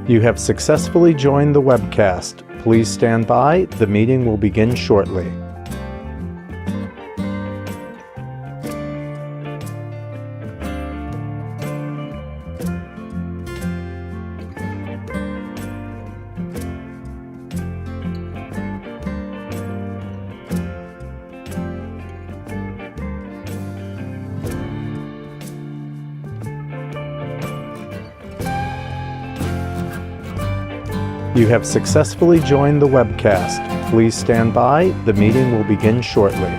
You have successfully joined the webcast. Please stand by. The meeting will begin shortly. You have successfully joined the webcast. Please stand by. The meeting will begin shortly.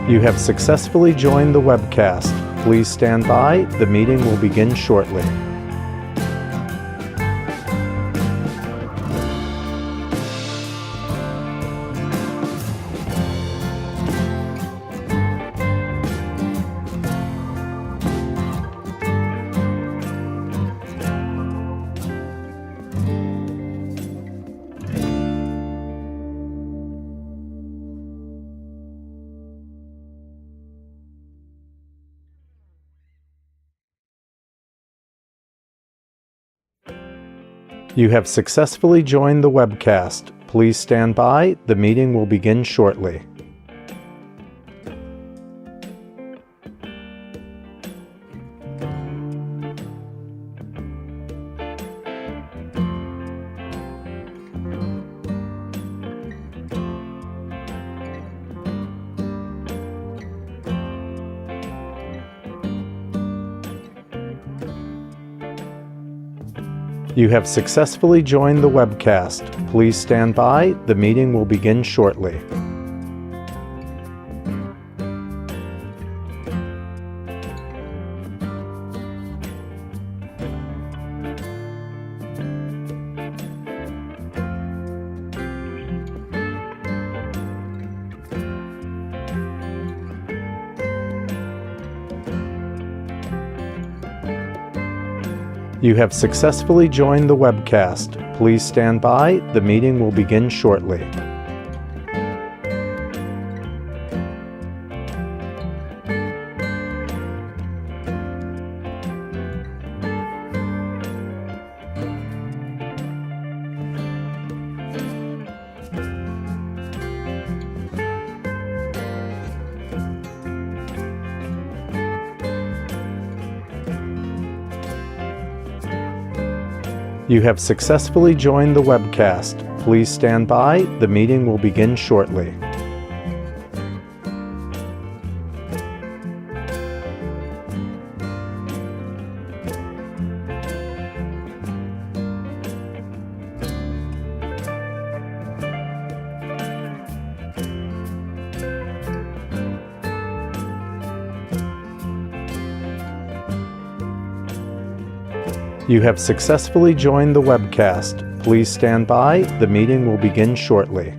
You have successfully joined the webcast. Please stand by. The meeting will begin shortly. You have successfully joined the webcast. Please stand by. The meeting will begin shortly. You have successfully joined the webcast. Please stand by. The meeting will begin shortly. You have successfully joined the webcast. Please stand by. The meeting will begin shortly. You have successfully joined the webcast. Please stand by. The meeting will begin shortly. You have successfully joined the webcast. Please stand by. The meeting will begin shortly.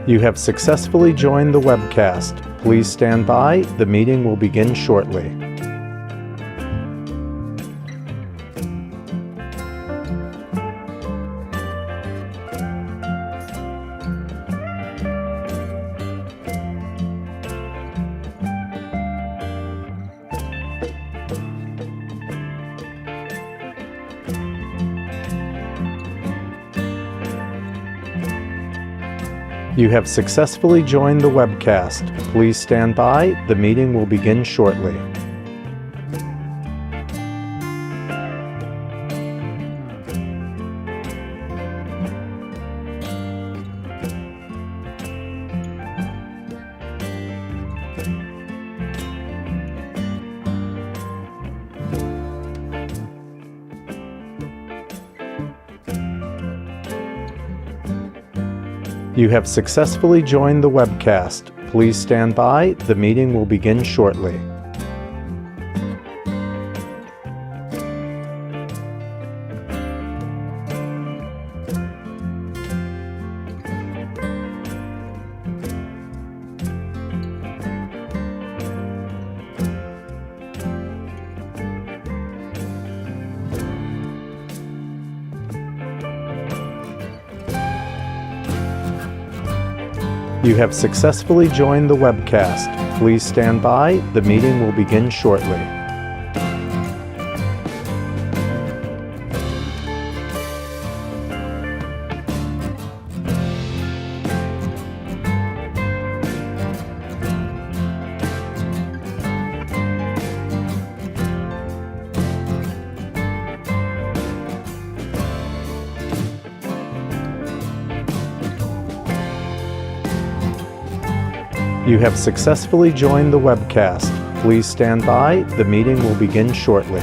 You have successfully joined the webcast. Please stand by. The meeting will begin shortly. You have successfully joined the webcast. Please stand by. The meeting will begin shortly. You have successfully joined the webcast. Please stand by. The meeting will begin shortly. You have successfully joined the webcast. Please stand by. The meeting will begin shortly. You have successfully joined the webcast. Please stand by. The meeting will begin shortly.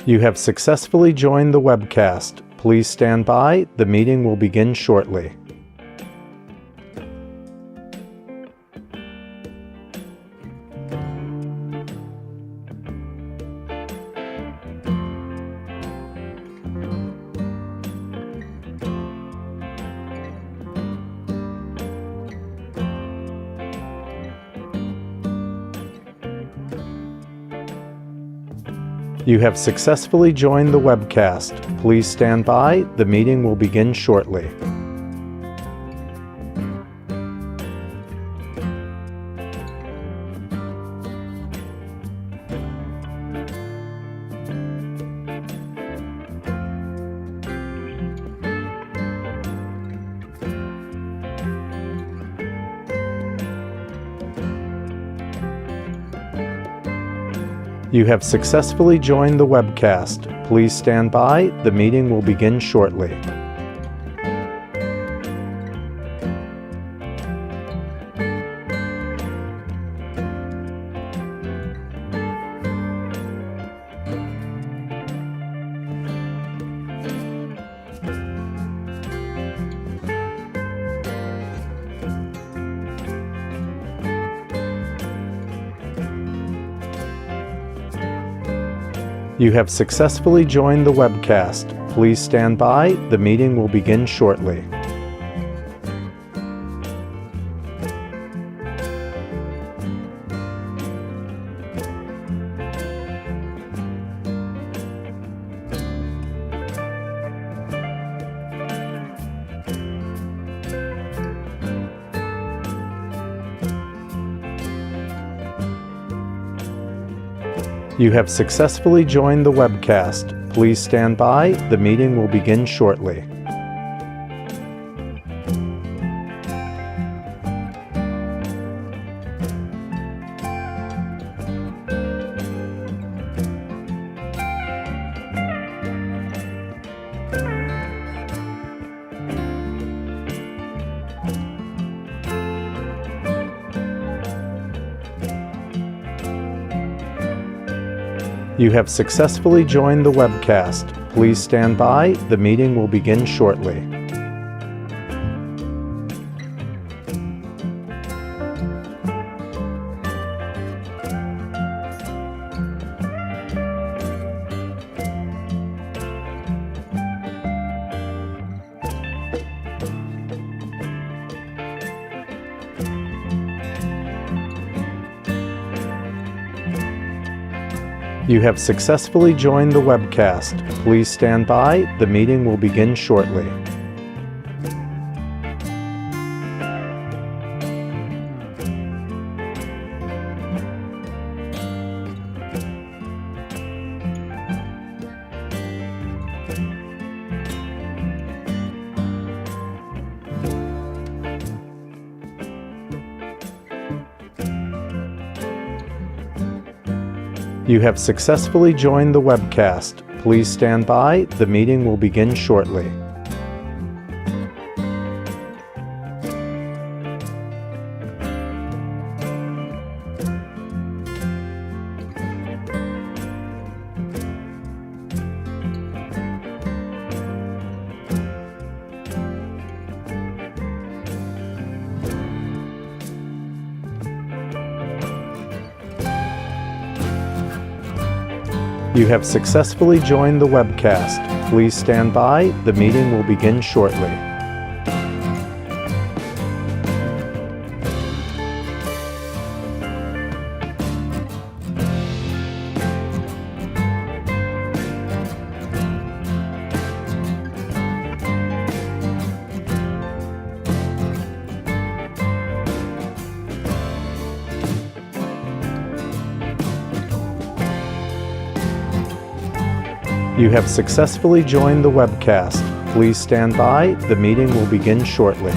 You have successfully joined the webcast. Please stand by. The meeting will begin shortly. You have successfully joined the webcast. Please stand by. The meeting will begin shortly. You have successfully joined the webcast. Please stand by. The meeting will begin shortly. You have successfully joined the webcast. Please stand by. The meeting will begin shortly. You have successfully joined the webcast. Please stand by. The meeting will begin shortly. You have successfully joined the webcast. Please stand by. The meeting will begin shortly. You have successfully joined the webcast. Please stand by. The meeting will begin shortly. You have successfully joined the webcast. Please stand by. The meeting will begin shortly. You have successfully joined the webcast. Please stand by. The meeting will begin shortly. You have successfully joined the webcast. Please stand by. The meeting will begin shortly.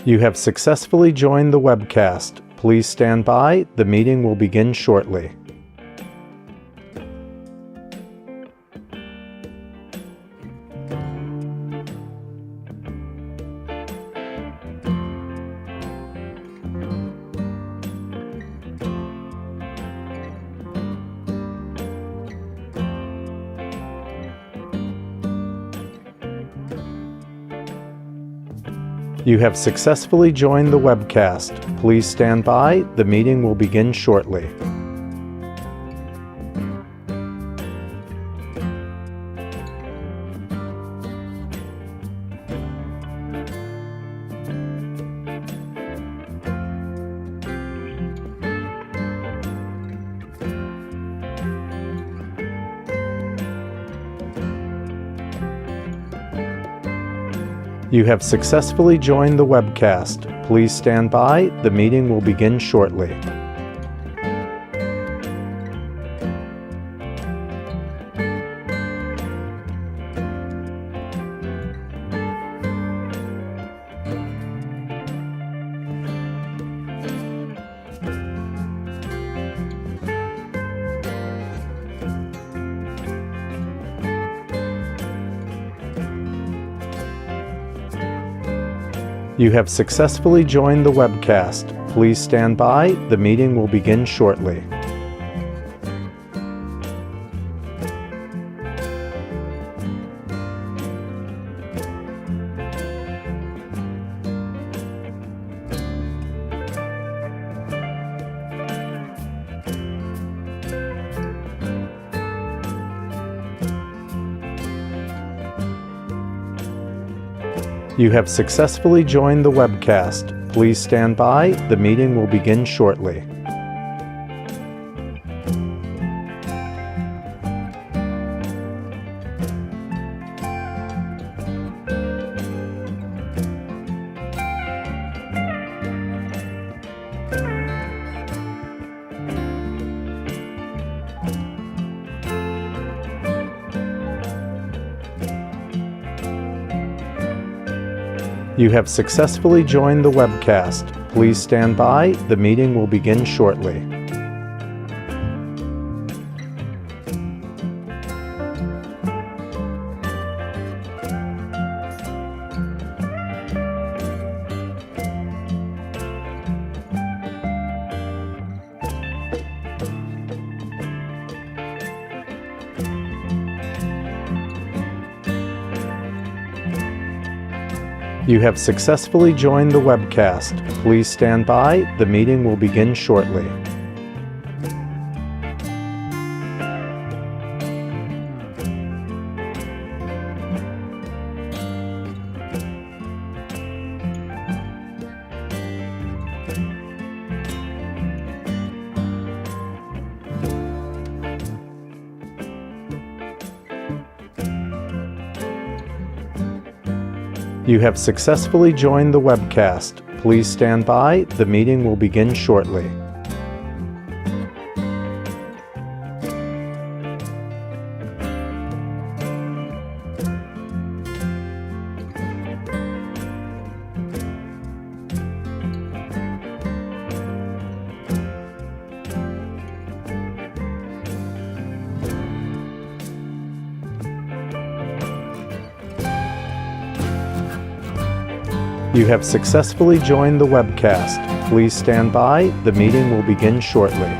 You have successfully joined the webcast. Please stand by. The meeting will begin shortly. You have successfully joined the webcast. Please stand by. The meeting will begin shortly. You have successfully joined the webcast. Please stand by. The meeting will begin shortly. You have successfully joined the webcast. Please stand by. The meeting will begin shortly. You have successfully joined the webcast. Please stand by. The meeting will begin shortly. You have successfully joined the webcast. Please stand by. The meeting will begin shortly. You have successfully joined the webcast. Please stand by. The meeting will begin shortly. You have successfully joined the webcast. Please stand by. The meeting will begin shortly. You have successfully joined the webcast. Please stand by. The meeting will begin shortly.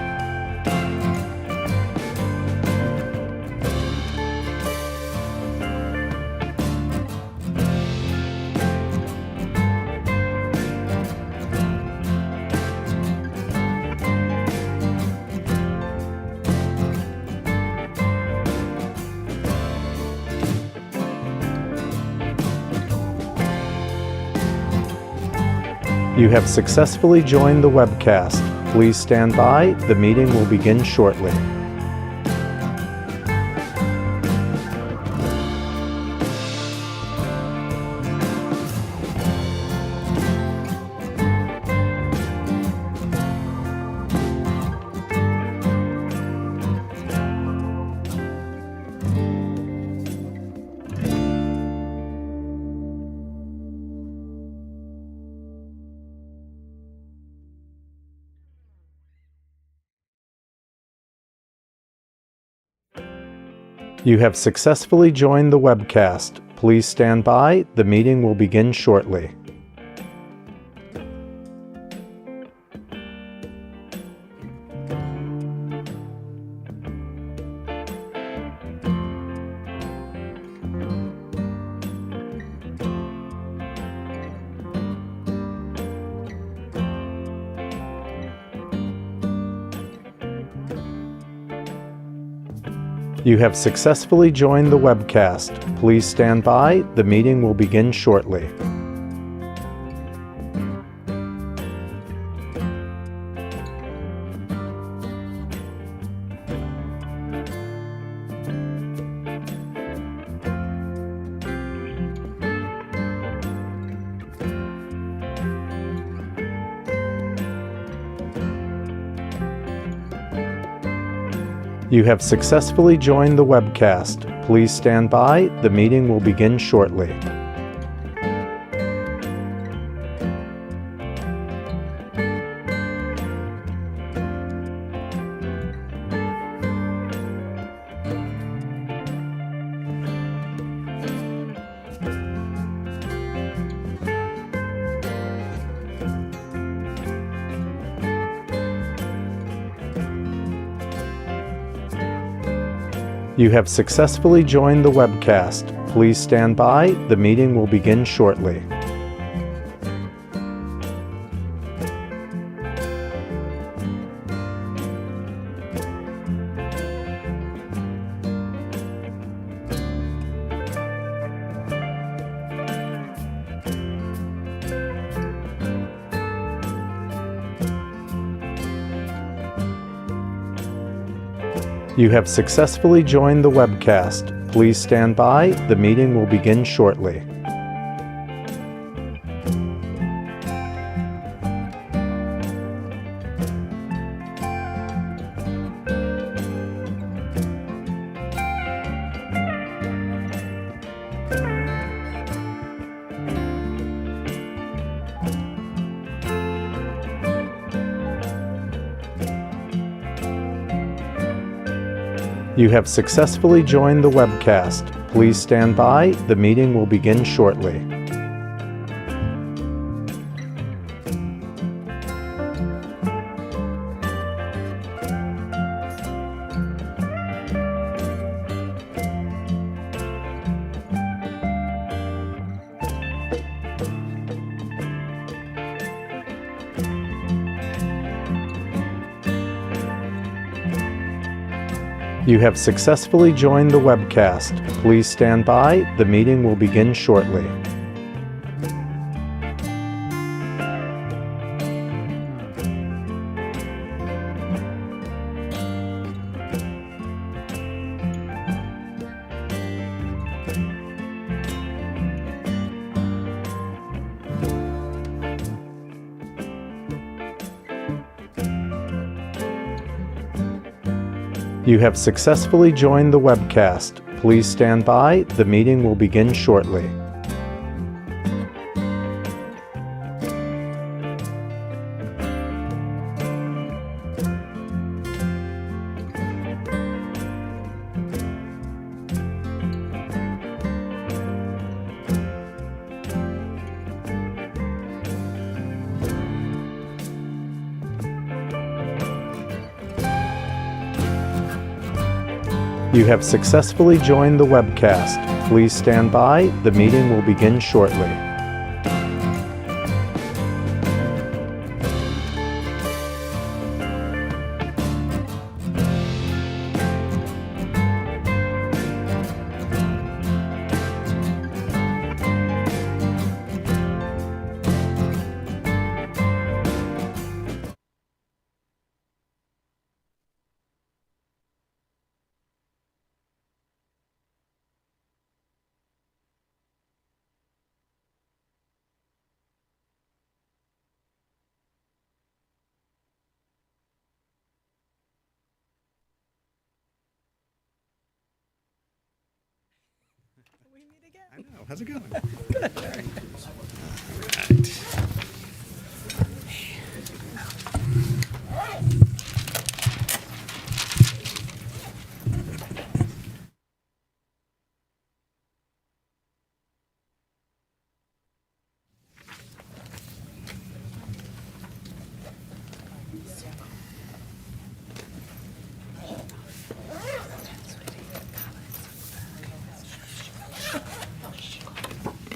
You have successfully joined the webcast. Please stand by. The meeting will begin shortly. You have successfully joined the webcast. Please stand by. The meeting will begin shortly. You have successfully joined the webcast. Please stand by. The meeting will begin shortly. You have successfully joined the webcast. Please stand by. The meeting will begin shortly. You have successfully joined the webcast. Please stand by. The meeting will begin shortly. You have successfully joined the webcast. Please stand by. The meeting will begin shortly. You have successfully joined the webcast. Please stand by. The meeting will begin shortly. You have successfully joined the webcast. Please stand by. The meeting will begin shortly. You have successfully joined the webcast. Please stand by. The meeting will begin shortly. You have successfully joined the webcast. Please stand by. The meeting will begin shortly. I know. How's it going?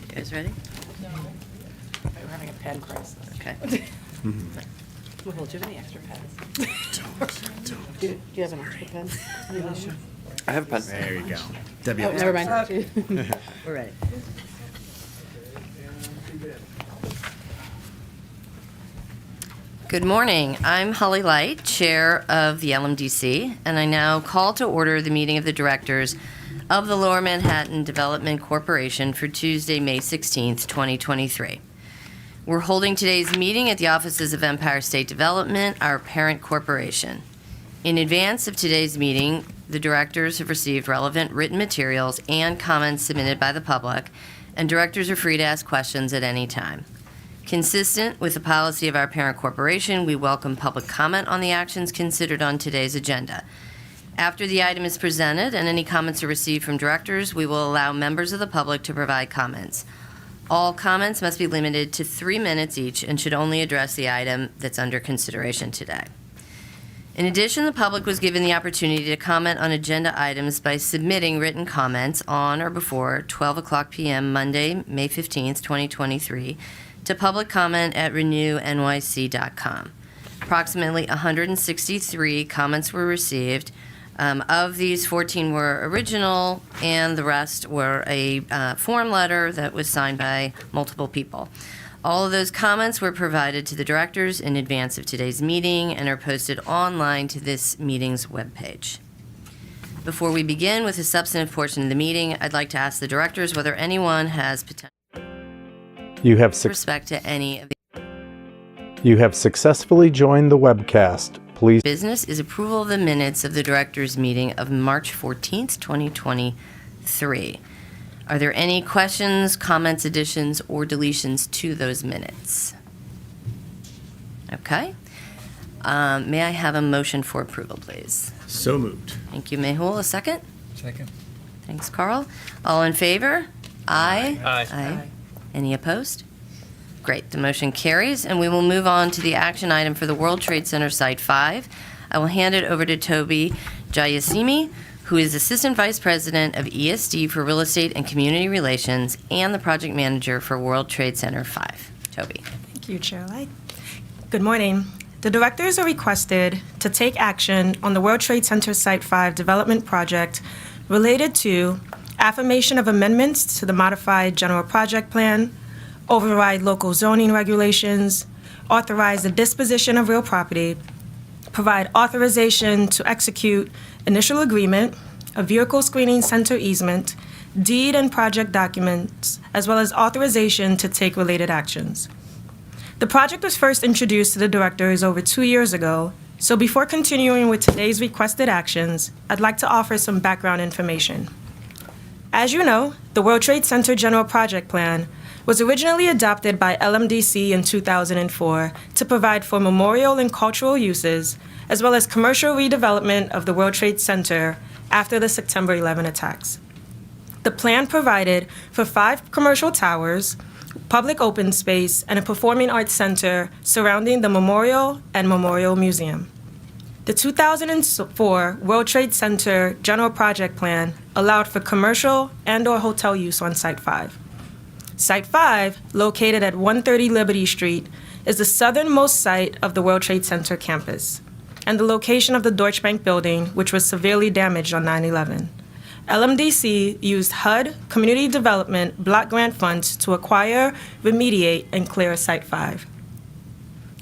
You guys ready? We're having a pen crisis. Okay. Well, do you have any extra pens? Do you have an extra pen? I have a pen. There you go. Debbie. Oh, never mind. We're ready. Good morning. I'm Holly Light, Chair of the LMDC, and I now call to order the meeting of the directors of the Lower Manhattan Development Corporation for Tuesday, May 16th, 2023. We're holding today's meeting at the offices of Empire State Development, our parent corporation. In advance of today's meeting, the directors have received relevant written materials and comments submitted by the public, and directors are free to ask questions at any time. Consistent with the policy of our parent corporation, we welcome public comment on the actions considered on today's agenda. After the item is presented and any comments are received from directors, we will allow members of the public to provide comments. All comments must be limited to 3 minutes each and should only address the item that's under consideration today. In addition, the public was given the opportunity to comment on agenda items by submitting written comments on or before 12 o'clock p.m. Monday, May 15th, 2023, to public comment at renewnYC.com. Approximately 163 comments were received. Of these, 14 were original, and the rest were a form letter that was signed by multiple people. All of those comments were provided to the directors in advance of today's meeting and are posted online to this meeting's webpage. Before we begin with the substantive portion of the meeting, I'd like to ask the directors whether anyone has potential respect to any of the You have successfully joined the webcast. Please. Business is approval of the minutes of the directors' meeting of March 14th, 2023. Are there any questions, comments, additions, or deletions to those minutes? Okay. May I have a motion for approval, please? So moved. Thank you, Mehul. A second? Second. Thanks, Carl. All in favor? Aye. Aye. Any opposed? Great, the motion carries, and we will move on to the action item for the World Trade Center Site 5. I will hand it over to Toby Jayasimi, who is Assistant Vice President of ESD for Real Estate and Community Relations and the Project Manager for World Trade Center 5. Toby. Thank you, Chair Light. Good morning. The directors are requested to take action on the World Trade Center Site 5 development project related to affirmation of amendments to the modified general project plan, override local zoning regulations, authorize the disposition of real property, provide authorization to execute initial agreement, a vehicle screening center easement, deed and project documents, as well as authorization to take related actions. The project was first introduced to the directors over 2 years ago So before continuing with today's requested actions, I'd like to offer some background information. As you know, the World Trade Center General Project Plan was originally adopted by LMDC in 2004 to provide for memorial and cultural uses, as well as commercial redevelopment of the World Trade Center after the September 11 attacks. The plan provided for 5 commercial towers, public open space, and a performing arts center surrounding the memorial and memorial museum. The 2004 World Trade Center General Project Plan allowed for commercial and/or hotel use on Site 5. Site 5, located at 130 Liberty Street, is the southernmost site of the World Trade Center campus and the location of the Deutsche Bank building, which was severely damaged on 9/11. LMDC used HUD Community Development Block Grant funds to acquire, remediate, and clear Site 5.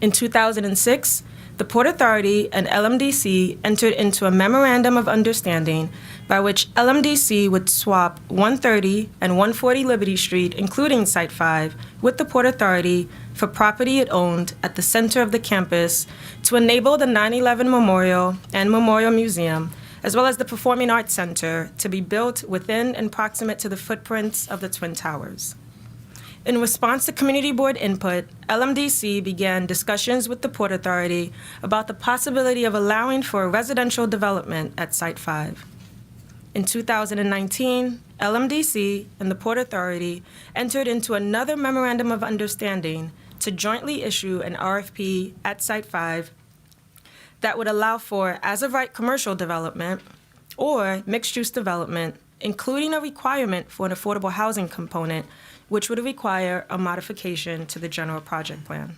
In 2006, the Port Authority and LMDC entered into a memorandum of understanding by which LMDC would swap 130 and 140 Liberty Street, including Site 5, with the Port Authority for property it owned at the center of the campus to enable the 9/11 Memorial and Memorial Museum, as well as the Performing Arts Center, to be built within and proximate to the footprints of the Twin Towers. In response to community board input, LMDC began discussions with the Port Authority about the possibility of allowing for a residential development at Site 5. In 2019, LMDC and the Port Authority entered into another memorandum of understanding to jointly issue an RFP at Site 5 that would allow for as-of-right commercial development or mixed-use development, including a requirement for an affordable housing component, which would require a modification to the general project plan.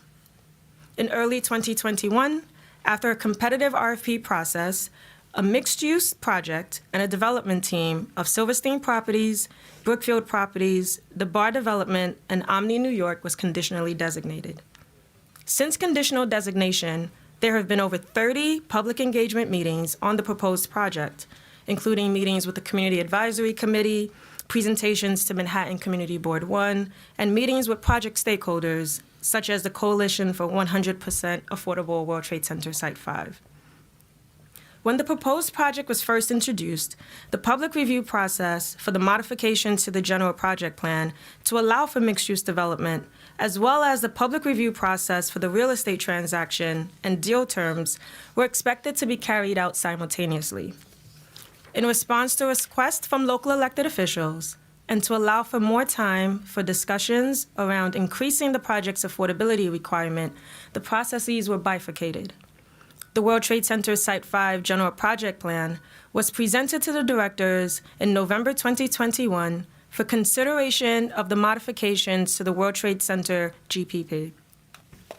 In early 2021, after a competitive RFP process, a mixed-use project and a development team of Silverstein Properties, Brookfield Properties, the Bar Development, and Omni New York was conditionally designated. Since conditional designation, there have been over 30 public engagement meetings on the proposed project, including meetings with the Community Advisory Committee, presentations to Manhattan Community Board 1, and meetings with project stakeholders, such as the Coalition for 100% Affordable World Trade Center Site 5. When the proposed project was first introduced, the public review process for the modifications to the general project plan to allow for mixed-use development, as well as the public review process for the real estate transaction and deal terms, were expected to be carried out simultaneously. In response to requests from local elected officials, and to allow for more time for discussions around increasing the project's affordability requirement, the processes were bifurcated. The World Trade Center Site 5 General Project Plan was presented to the directors in November 2021 for consideration of the modifications to the World Trade Center GPP.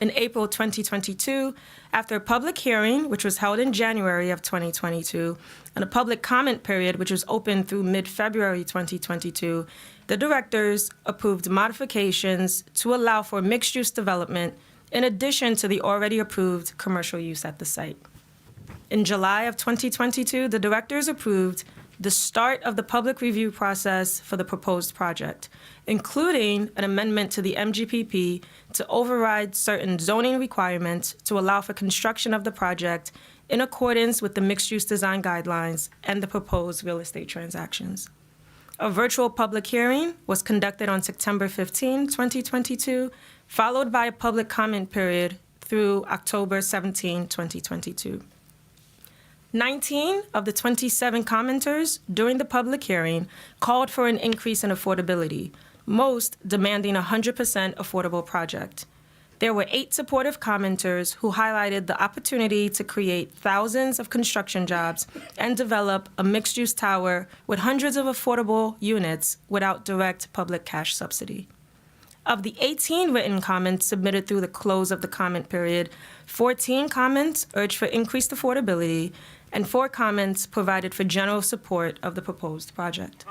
In April 2022, after a public hearing, which was held in January of 2022, and a public comment period, which was open through mid-February 2022, the directors approved modifications to allow for mixed-use development in addition to the already approved commercial use at the site. In July of 2022, the directors approved the start of the public review process for the proposed project, including an amendment to the MGPP to override certain zoning requirements to allow for construction of the project in accordance with the mixed-use design guidelines and the proposed real estate transactions. A virtual public hearing was conducted on September 15, 2022, followed by a public comment period through October 17, 2022. 19 of the 27 commenters during the public hearing called for an increase in affordability, most demanding a 100% affordable project. There were 8 supportive commenters who highlighted the opportunity to create thousands of construction jobs and develop a mixed-use tower with hundreds of affordable units without direct public cash subsidy. Of the 18 written comments submitted through the close of the comment period, 14 comments urged for increased affordability, and 4 comments provided for general support of the proposed project.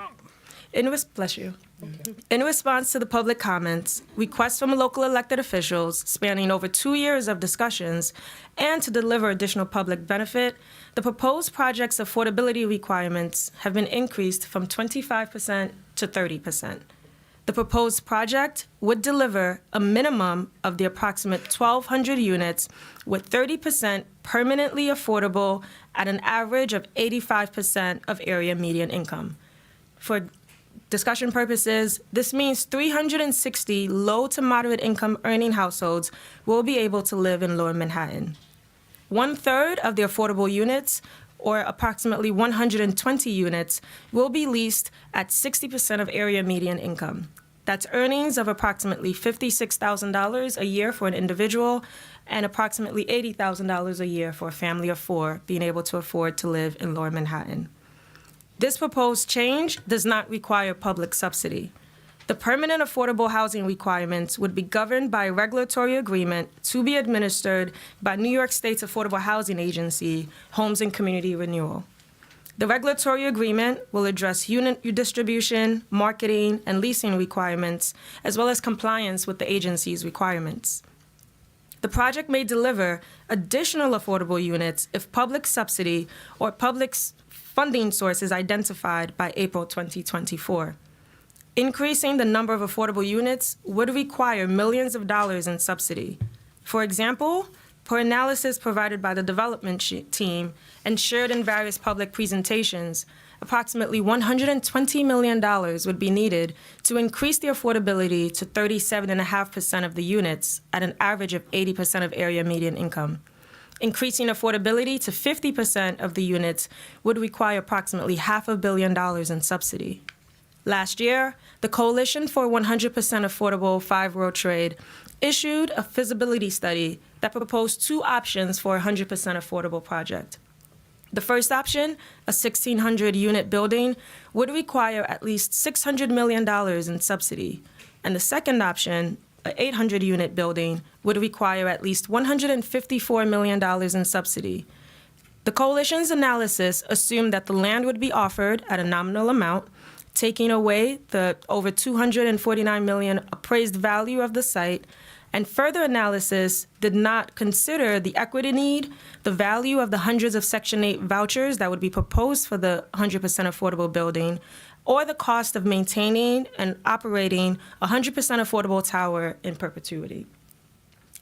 In response to the public comments, requests from local elected officials spanning over 2 years of discussions, and to deliver additional public benefit, the proposed project's affordability requirements have been increased from 25% to 30%. The proposed project would deliver a minimum of the approximate 1,200 units with 30% permanently affordable at an average of 85% of area median income. For discussion purposes, this means 360 low to moderate income earning households will be able to live in Lower Manhattan. 1/3 of the affordable units, or approximately 120 units, will be leased at 60% of area median income. That's earnings of approximately $56,000 a year for an individual and approximately $80,000 a year for a family of four being able to afford to live in Lower Manhattan. This proposed change does not require public subsidy. The permanent affordable housing requirements would be governed by a regulatory agreement to be administered by New York State's Affordable Housing Agency, Homes and Community Renewal. The regulatory agreement will address unit distribution, marketing, and leasing requirements, as well as compliance with the agency's requirements. The project may deliver additional affordable units if public subsidy or public funding source is identified by April 2024. Increasing the number of affordable units would require millions of dollars in subsidy. For example, per analysis provided by the development team and shared in various public presentations, approximately $120 million would be needed to increase the affordability to 37.5% of the units at an average of 80% of area median income. Increasing affordability to 50% of the units would require approximately $500 million in subsidy. Last year, the Coalition for 100% Affordable 5-World Trade issued a feasibility study that proposed two options for a 100% affordable project. The first option, a 1,600-unit building, would require at least $600 million in subsidy. And the second option, an 800-unit building, would require at least $154 million in subsidy. The Coalition's analysis assumed that the land would be offered at a nominal amount, taking away the over $249 million appraised value of the site, and further analysis did not consider the equity need, the value of the hundreds of Section 8 vouchers that would be proposed for the 100% affordable building, or the cost of maintaining and operating a 100% affordable tower in perpetuity.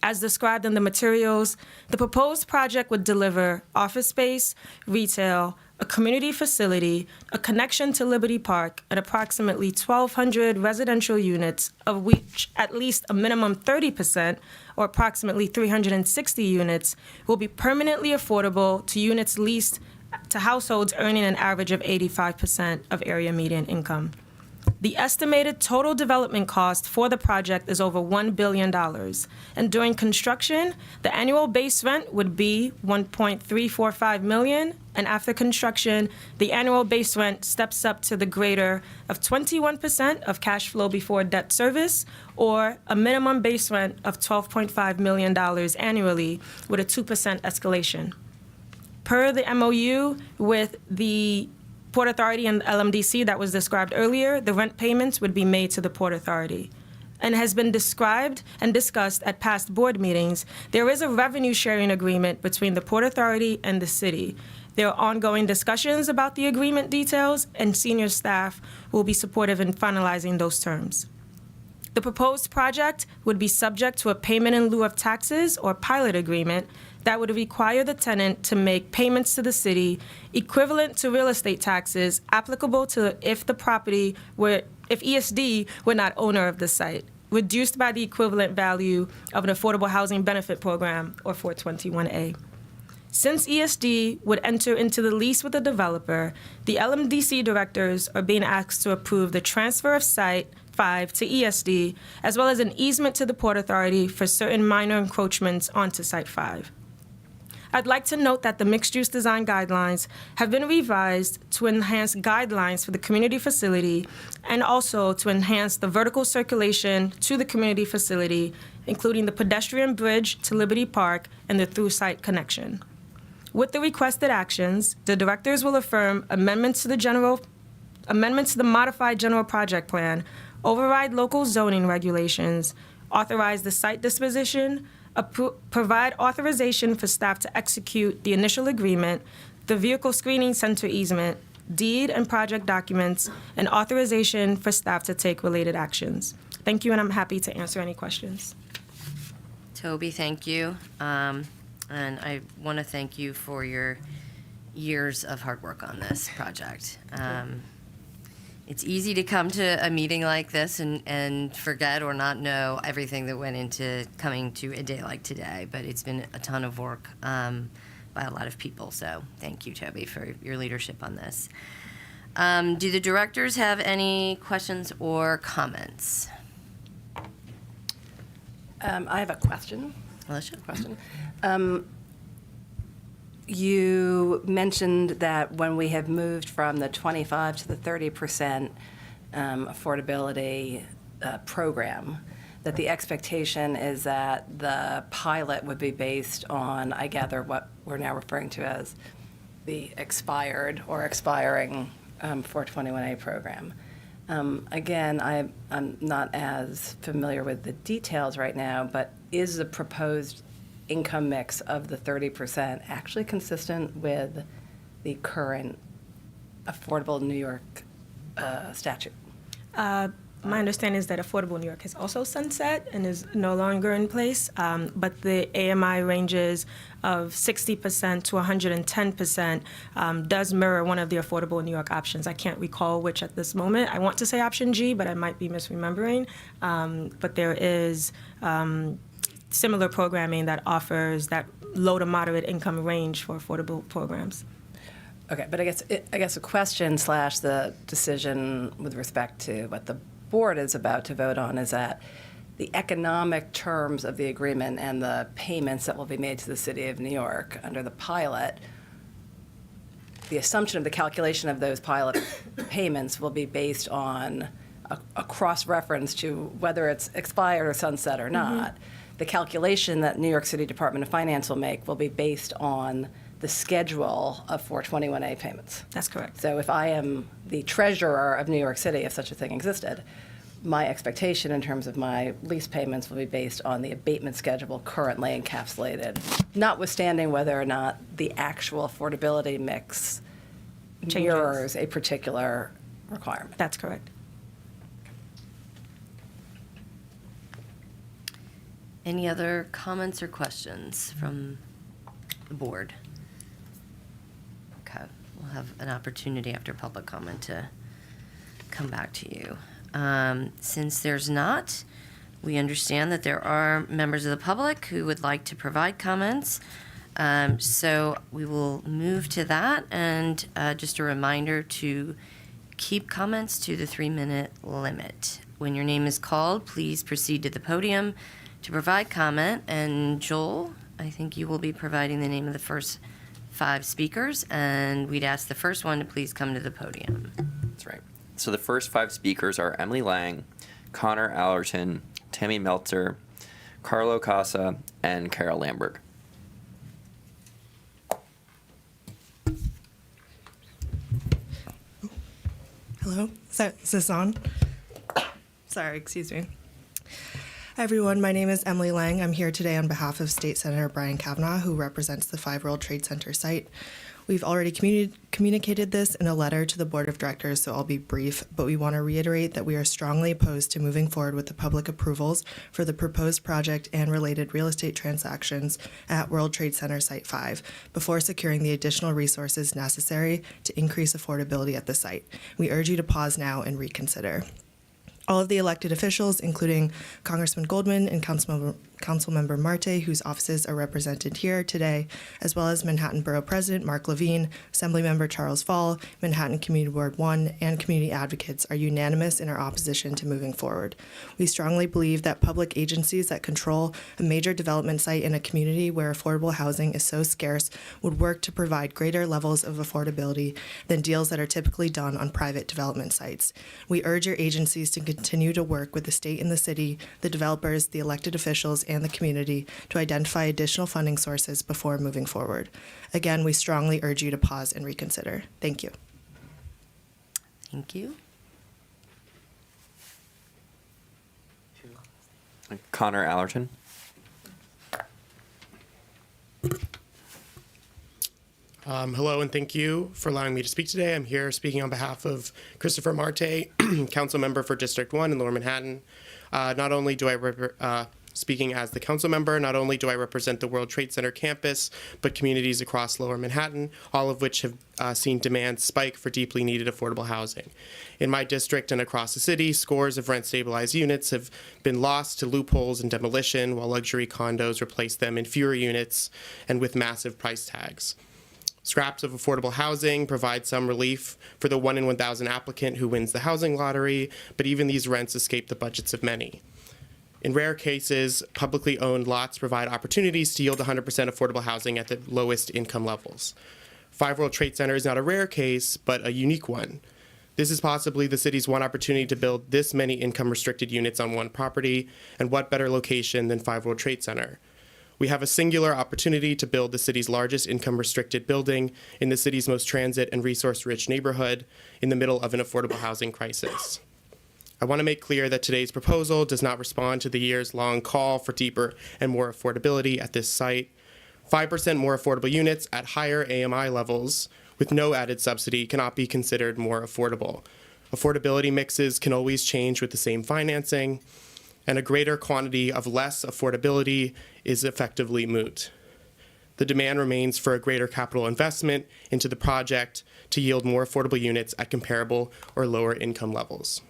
As described in the materials, the proposed project would deliver office space, retail, a community facility, a connection to Liberty Park, and approximately 1,200 residential units, of which at least a minimum 30%, or approximately 360 units, will be permanently affordable to units leased to households earning an average of 85% of area median income. The estimated total development cost for the project is over $1 billion, and during construction, the annual base rent would be $1.345 million, and after construction, the annual base rent steps up to the greater of 21% of cash flow before debt service, or a minimum base rent of $12.5 million annually with a 2% escalation. Per the MOU with the Port Authority and LMDC that was described earlier, the rent payments would be made to the Port Authority. And has been described and discussed at past board meetings, there is a revenue sharing agreement between the Port Authority and the city. There are ongoing discussions about the agreement details, and senior staff will be supportive in finalizing those terms. The proposed project would be subject to a payment in lieu of taxes or pilot agreement that would require the tenant to make payments to the city equivalent to real estate taxes applicable to if ESD were not owner of the site, reduced by the equivalent value of an affordable housing benefit program, or 421A. Since ESD would enter into the lease with the developer, the LMDC directors are being asked to approve the transfer of Site 5 to ESD, as well as an easement to the Port Authority for certain minor encroachments onto Site 5. I'd like to note that the mixed-use design guidelines have been revised to enhance guidelines for the community facility and also to enhance the vertical circulation to the community facility, including the pedestrian bridge to Liberty Park and the through-site connection. With the requested actions, the directors will affirm amendments to the modified general project plan, override local zoning regulations, authorize the site disposition, provide authorization for staff to execute the initial agreement, the vehicle screening center easement, deed and project documents, and authorization for staff to take related actions. Thank you, and I'm happy to answer any questions. Toby, thank you. And I want to thank you for your years of hard work on this project. It's easy to come to a meeting like this and forget or not know everything that went into coming to a day like today, but it's been a ton of work by a lot of people. So thank you, Toby, for your leadership on this. Do the directors have any questions or comments? I have a question. Alicia? You mentioned that when we have moved from the 25 to the 30% affordability program, that the expectation is that the pilot would be based on, I gather, what we're now referring to as the expired or expiring 421A program. Again, I'm not as familiar with the details right now, but is the proposed income mix of the 30% actually consistent with the current Affordable New York statute? My understanding is that Affordable New York has also sunset and is no longer in place, but the AMI ranges of 60% to 110% does mirror one of the Affordable New York options. I can't recall which at this moment. I want to say option G, but I might be misremembering. But there is similar programming that offers that low to moderate income range for affordable programs. Okay, but I guess a question / the decision with respect to what the board is about to vote on is that the economic terms of the agreement and the payments that will be made to the city of New York under the pilot, the assumption of the calculation of those pilot payments will be based on a cross-reference to whether it's expired or sunset or not. The calculation that New York City Department of Finance will make will be based on the schedule of 421A payments. That's correct. So if I am the treasurer of New York City, if such a thing existed, my expectation in terms of my lease payments will be based on the abatement schedule currently encapsulated, notwithstanding whether or not the actual affordability mix mirrors a particular requirement. That's correct. Any other comments or questions from the board? Okay, we'll have an opportunity after public comment to come back to you. Since there's not, we understand that there are members of the public who would like to provide comments. So we will move to that, and just a reminder to keep comments to the 3-minute limit. When your name is called, please proceed to the podium to provide comment, and Joel, I think you will be providing the name of the first 5 speakers, and we'd ask the first one to please come to the podium. That's right. So the first 5 speakers are Emily Lang, Connor Allerton, Tammy Meltzer, Carlo Casa, and Carol Lamberg. Hello, is this on? Sorry, excuse me. Hi everyone, my name is Emily Lang. I'm here today on behalf of State Senator Brian Kavanaugh, who represents the 5 World Trade Center site. We've already communicated this in a letter to the Board of Directors, so I'll be brief, but we want to reiterate that we are strongly opposed to moving forward with the public approvals for the proposed project and related real estate transactions at World Trade Center Site 5 before securing the additional resources necessary to increase affordability at the site. We urge you to pause now and reconsider. All of the elected officials, including Congressman Goldman and Councilmember Marte, whose offices are represented here today, as well as Manhattan Borough President Mark Levine, Assemblymember Charles Fall, Manhattan Community Board 1, and community advocates are unanimous in our opposition to moving forward. We strongly believe that public agencies that control a major development site in a community where affordable housing is so scarce would work to provide greater levels of affordability than deals that are typically done on private development sites. We urge your agencies to continue to work with the state and the city, the developers, the elected officials, and the community to identify additional funding sources before moving forward. Again, we strongly urge you to pause and reconsider. Thank you. Thank you. Connor Allerton. Hello, and thank you for allowing me to speak today. I'm here speaking on behalf of Christopher Marte, council member for District 1 in Lower Manhattan. Not only do I speaking as the council member, not only do I represent the World Trade Center campus, but communities across Lower Manhattan, all of which have seen demand spike for deeply needed affordable housing. In my district and across the city, scores of rent-stabilized units have been lost to loopholes and demolition, while luxury condos replace them in fewer units and with massive price tags. Scraps of affordable housing provide some relief for the 1 in 1,000 applicant who wins the housing lottery, but even these rents escape the budgets of many. In rare cases, publicly owned lots provide opportunities to yield 100% affordable housing at the lowest income levels. 5 World Trade Center is not a rare case, but a unique one. This is possibly the city's one opportunity to build this many income-restricted units on one property, and what better location than 5 World Trade Center? We have a singular opportunity to build the city's largest income-restricted building in the city's most transit and resource-rich neighborhood in the middle of an affordable housing crisis. I want to make clear that today's proposal does not respond to the years-long call for deeper and more affordability at this site. 5% more affordable units at higher AMI levels with no added subsidy cannot be considered more affordable. Affordability mixes can always change with the same financing, and a greater quantity of less affordability is effectively moot. The demand remains for a greater capital investment into the project to yield more affordable units at comparable or lower income levels.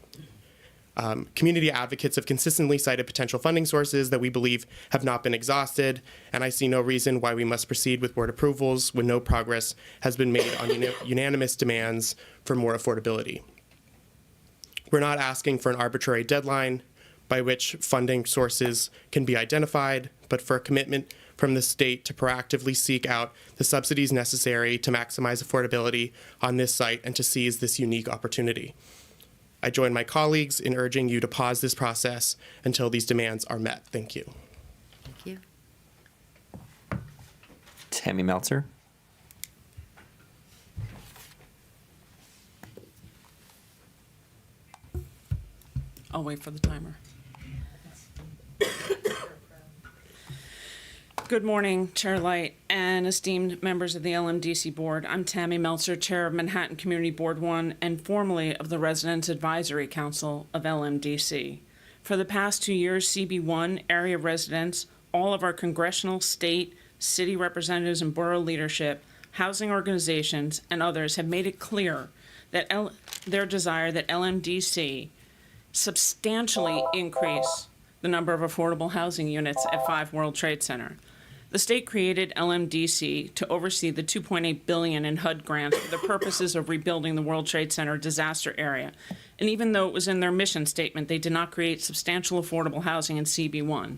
Community advocates have consistently cited potential funding sources that we believe have not been exhausted, and I see no reason why we must proceed with board approvals when no progress has been made on unanimous demands for more affordability. We're not asking for an arbitrary deadline by which funding sources can be identified, but for a commitment from the state to proactively seek out the subsidies necessary to maximize affordability on this site and to seize this unique opportunity. I join my colleagues in urging you to pause this process until these demands are met. Thank you. Thank you. Tammy Meltzer. I'll wait for the timer. Good morning, Chair Light and esteemed members of the LMDC Board. I'm Tammy Meltzer, Chair of Manhattan Community Board 1 and formerly of the Residents Advisory Council of LMDC. For the past 2 years, CB1 area residents, all of our congressional, state, city representatives and borough leadership, housing organizations, and others have made it clear that their desire that LMDC substantially increase the number of affordable housing units at 5 World Trade Center. The state created LMDC to oversee the $2.8 billion in HUD grants for the purposes of rebuilding the World Trade Center disaster area. And even though it was in their mission statement, they did not create substantial affordable housing in CB1.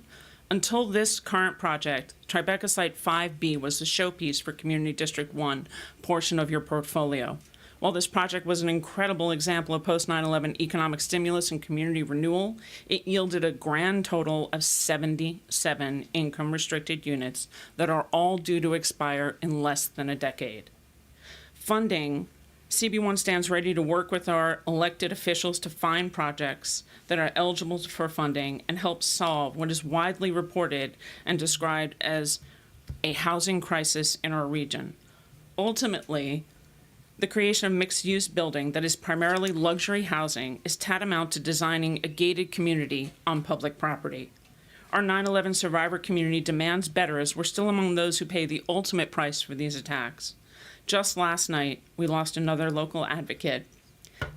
Until this current project, Tribeca Site 5B was the showpiece for Community District 1 portion of your portfolio. While this project was an incredible example of post-9/11 economic stimulus and community renewal, it yielded a grand total of 77 income-restricted units that are all due to expire in less than a decade. Funding, CB1 stands ready to work with our elected officials to find projects that are eligible for funding and help solve what is widely reported and described as a housing crisis in our region. Ultimately, the creation of mixed-use building that is primarily luxury housing is tantamount to designing a gated community on public property. Our 9/11 survivor community demands better as we're still among those who pay the ultimate price for these attacks. Just last night, we lost another local advocate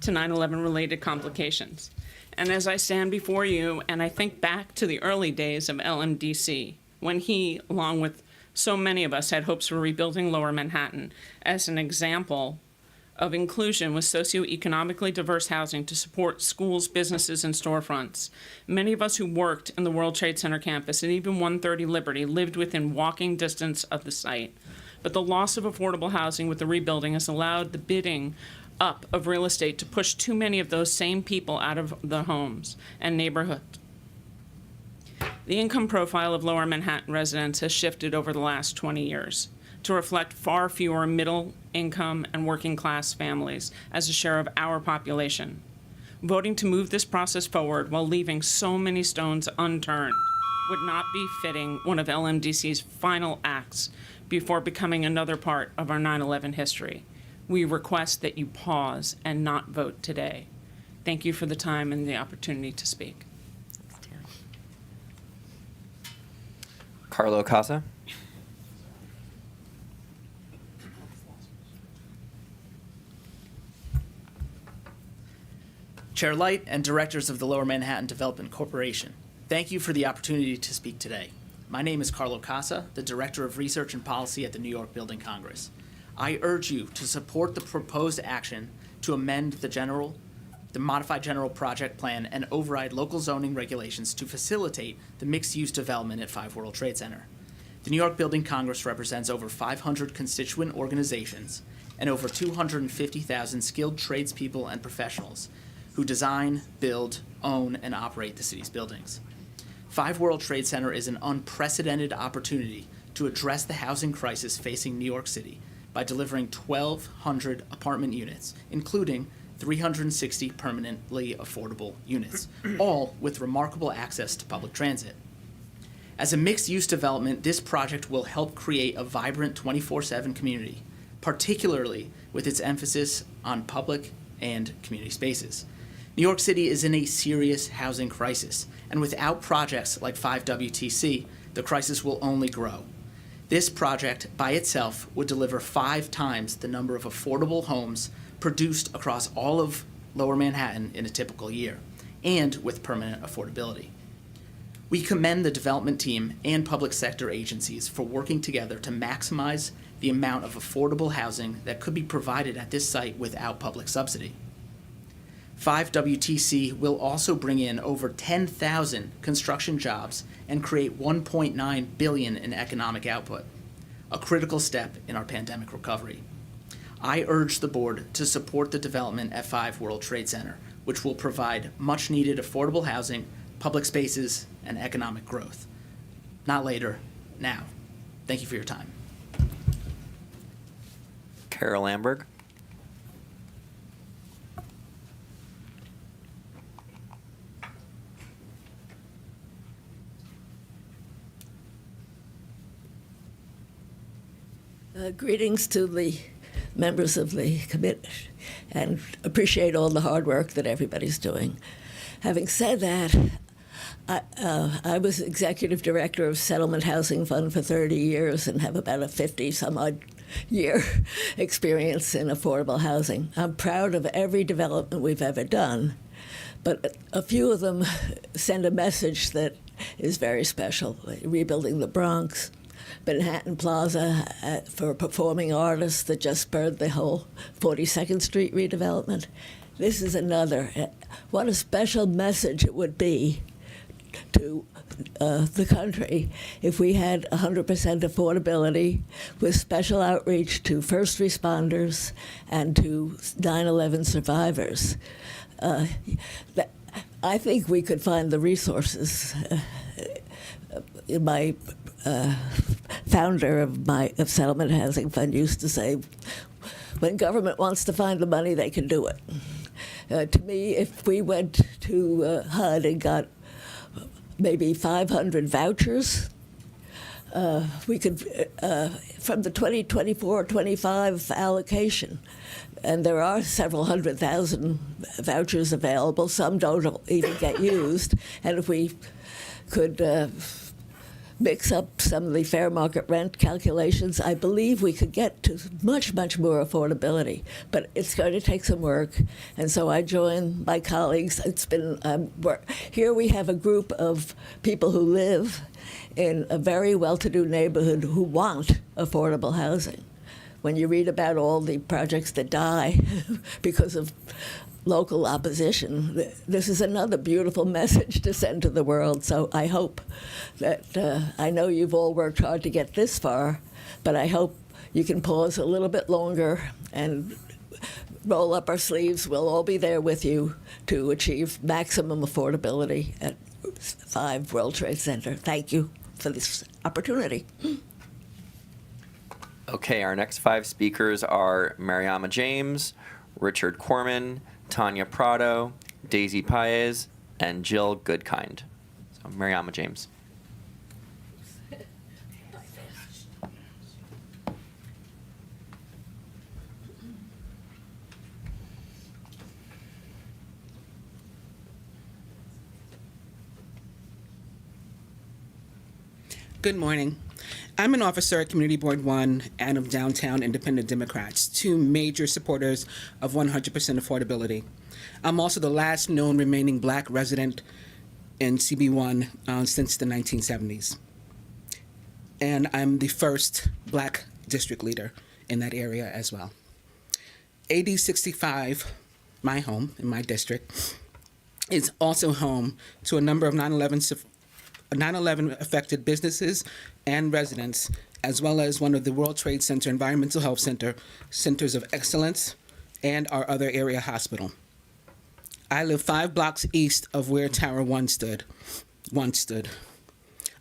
to 9/11 related complications. And as I stand before you and I think back to the early days of LMDC, when he, along with so many of us, had hopes for rebuilding Lower Manhattan as an example of inclusion with socioeconomically diverse housing to support schools, businesses, and storefronts. Many of us who worked in the World Trade Center campus and even 130 Liberty lived within walking distance of the site. But the loss of affordable housing with the rebuilding has allowed the bidding up of real estate to push too many of those same people out of the homes and neighborhoods. The income profile of Lower Manhattan residents has shifted over the last 20 years to reflect far fewer middle-income and working-class families as a share of our population. Voting to move this process forward while leaving so many stones unturned would not be fitting one of LMDC's final acts before becoming another part of our 9/11 history. We request that you pause and not vote today. Thank you for the time and the opportunity to speak. Carlo Casa. Chair Light and directors of the Lower Manhattan Development Corporation, thank you for the opportunity to speak today. My name is Carlo Casa, the Director of Research and Policy at the New York Building Congress. I urge you to support the proposed action to amend the modified general project plan and override local zoning regulations to facilitate the mixed-use development at 5 World Trade Center. The New York Building Congress represents over 500 constituent organizations and over 250,000 skilled tradespeople and professionals who design, build, own, and operate the city's buildings. 5 World Trade Center is an unprecedented opportunity to address the housing crisis facing New York City by delivering 1,200 apartment units, including 360 permanently affordable units, all with remarkable access to public transit. As a mixed-use development, this project will help create a vibrant 24/7 community, particularly with its emphasis on public and community spaces. New York City is in a serious housing crisis, and without projects like 5WTC, the crisis will only grow. This project by itself would deliver 5 times the number of affordable homes produced across all of Lower Manhattan in a typical year, and with permanent affordability. We commend the development team and public sector agencies for working together to maximize the amount of affordable housing that could be provided at this site without public subsidy. 5WTC will also bring in over 10,000 construction jobs and create $1.9 billion in economic output, a critical step in our pandemic recovery. I urge the board to support the development at 5 World Trade Center, which will provide much-needed affordable housing, public spaces, and economic growth. Not later, now. Thank you for your time. Carol Lamberg. Greetings to the members of the committee, and appreciate all the hard work that everybody's doing. Having said that, I was executive director of Settlement Housing Fund for 30 years and have about a 50-some-odd year experience in affordable housing. I'm proud of every development we've ever done, but a few of them send a message that is very special, like rebuilding the Bronx, Manhattan Plaza for performing artists that just spurred the whole 42nd Street redevelopment. This is another. What a special message it would be to the country if we had 100% affordability with special outreach to first responders and to 9/11 survivors. I think we could find the resources. My founder of Settlement Housing Fund used to say, when government wants to find the money, they can do it. To me, if we went to HUD and got maybe 500 vouchers, we could, from the 2024-25 allocation, and there are several 100,000 vouchers available, some don't even get used, and if we could mix up some of the fair market rent calculations, I believe we could get to much, much more affordability. But it's going to take some work, and so I join my colleagues. It's been here we have a group of people who live in a very well-to-do neighborhood who want affordable housing. When you read about all the projects that die because of local opposition, this is another beautiful message to send to the world. So I hope that, I know you've all worked hard to get this far, but I hope you can pause a little bit longer and roll up our sleeves. We'll all be there with you to achieve maximum affordability at 5 World Trade Center. Thank you for this opportunity. Okay, our next 5 speakers are Mariama James, Richard Corman, Tanya Prado, Daisy Paez, and Jill Goodkind. So, Mariama James. Good morning. I'm an officer at Community Board 1 and of Downtown Independent Democrats, two major supporters of 100% affordability. I'm also the last known remaining Black resident in CB1 since the 1970s. And I'm the first Black district leader in that area as well. AD 65, my home in my district, is also home to a number of 9/11 affected businesses and residents, as well as one of the World Trade Center Environmental Health Centers of Excellence, and our other area hospital. I live 5 blocks east of where Tower 1 once stood,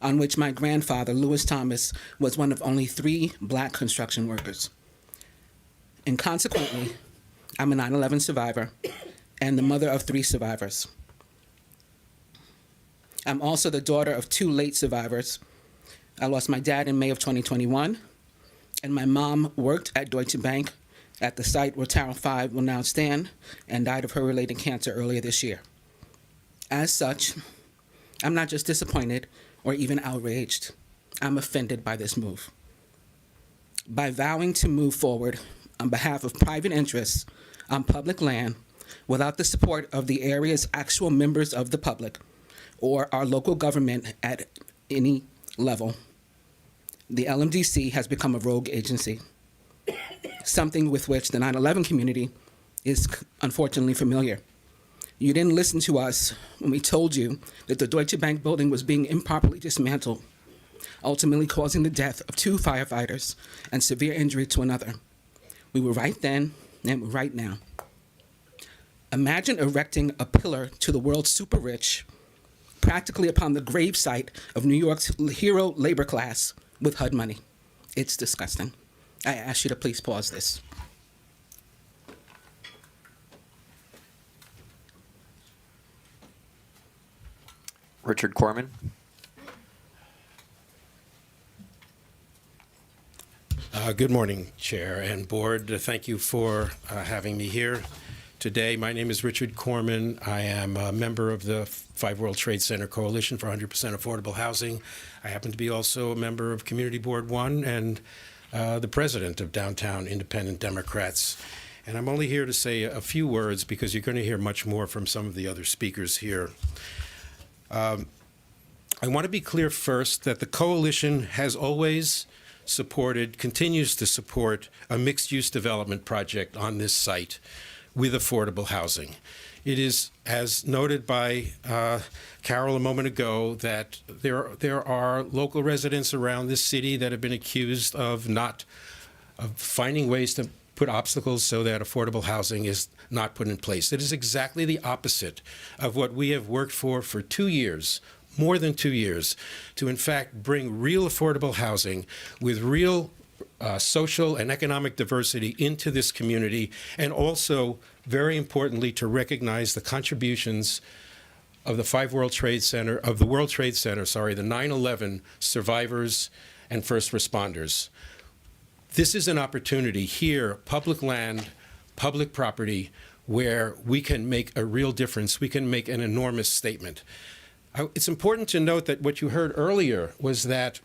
on which my grandfather, Lewis Thomas, was one of only 3 Black construction workers. And consequently, I'm a 9/11 survivor and the mother of 3 survivors. I'm also the daughter of 2 late survivors. I lost my dad in May of 2021, and my mom worked at Deutsche Bank at the site where Tower 5 will now stand and died of her related cancer earlier this year. As such, I'm not just disappointed or even outraged. I'm offended by this move. By vowing to move forward on behalf of private interests on public land without the support of the area's actual members of the public, or our local government at any level, the LMDC has become a rogue agency, something with which the 9/11 community is unfortunately familiar. You didn't listen to us when we told you that the Deutsche Bank building was being improperly dismantled, ultimately causing the death of 2 firefighters and severe injury to another. We were right then and we're right now. Imagine erecting a pillar to the world's super rich, practically upon the gravesite of New York's hero labor class with HUD money. It's disgusting. I ask you to please pause this. Richard Corman. Good morning, Chair and Board. Thank you for having me here today. My name is Richard Corman. I am a member of the 5 World Trade Center Coalition for 100% Affordable Housing. I happen to be also a member of Community Board 1 and the president of Downtown Independent Democrats. And I'm only here to say a few words because you're going to hear much more from some of the other speakers here. I want to be clear first that the coalition has always supported, continues to support, a mixed-use development project on this site with affordable housing. It is, as noted by Carol a moment ago, that there are local residents around this city that have been accused of finding ways to put obstacles so that affordable housing is not put in place. It is exactly the opposite of what we have worked for 2 years, more than 2 years, to in fact bring real affordable housing with real social and economic diversity into this community, and also, very importantly, to recognize the contributions of the the World Trade Center, the 9/11 survivors and first responders. This is an opportunity here, public land, public property, where we can make a real difference. We can make an enormous statement. It's important to note that what you heard earlier was that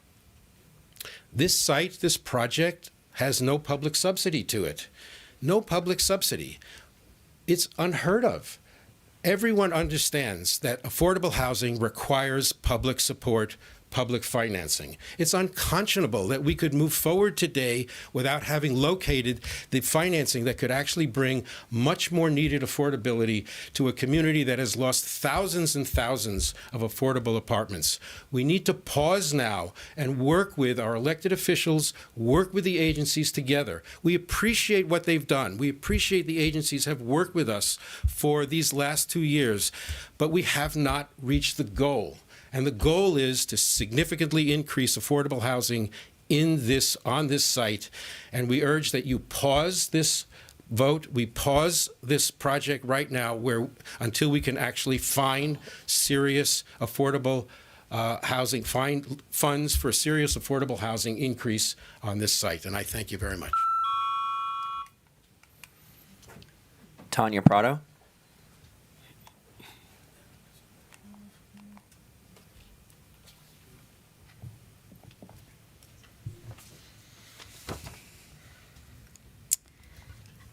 this site, this project, has no public subsidy to it. No public subsidy. It's unheard of. Everyone understands that affordable housing requires public support, public financing. It's unconscionable that we could move forward today without having located the financing that could actually bring much more needed affordability to a community that has lost thousands and thousands of affordable apartments. We need to pause now and work with our elected officials, work with the agencies together. We appreciate what they've done. We appreciate the agencies have worked with us for these last 2 years, but we have not reached the goal. And the goal is to significantly increase affordable housing on this site. And we urge that you pause this vote, we pause this project right now until we can actually find serious affordable housing, find funds for serious affordable housing increase on this site. And I thank you very much. Tanya Prado.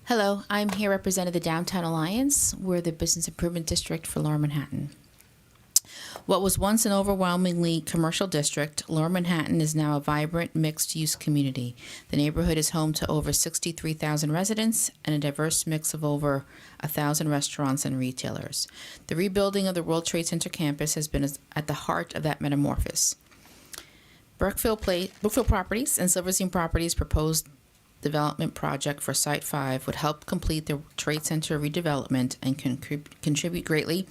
Hello, I'm here representing the Downtown Alliance. We're the business improvement district for Lower Manhattan. What was once an overwhelmingly commercial district, Lower Manhattan is now a vibrant mixed-use community. The neighborhood is home to over 63,000 residents and a diverse mix of over 1,000 restaurants and retailers. The rebuilding of the World Trade Center campus has been at the heart of that metamorphosis. Brookfield Properties and Silverstein Properties proposed development project for Site 5 would help complete the Trade Center redevelopment and contribute greatly